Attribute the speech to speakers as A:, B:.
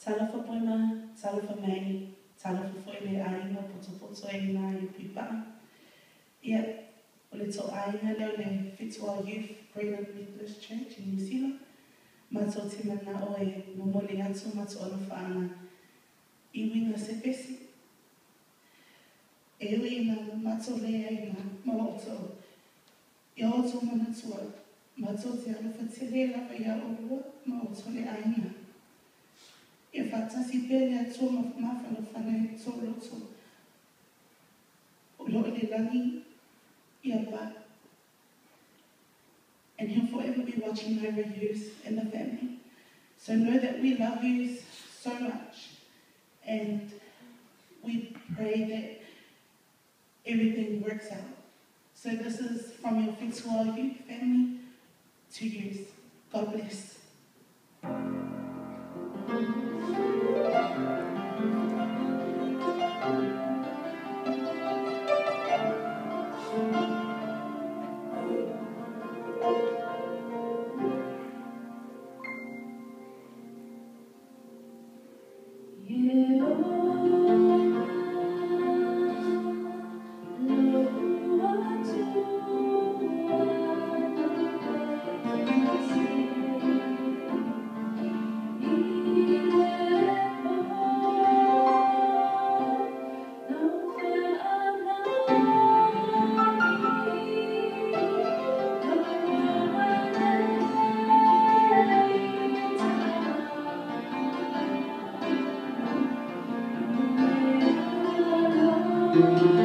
A: Talofa poina, talofa mai, talofa foi le ainga poto e ngā i pipa. Ia, o le tō ainga leo le Fitzroy Youth Freedom Methodist Church in New Zealand. Mato te mana o e momoli atu mato ono whaanga i winga se pesi. E ui na mato lea i na maoto. I oto mana tua, mato te alofa te le lava ia orua maoto le ainga. E whatasi pele atua mawhana whanau tō roto. O lo le langi ia pa. And he'll forever be watching over you and the family. So know that we love you so much. And we pray that everything works out. So this is from your Fitzroy Youth family to you. God bless.
B: Thank you.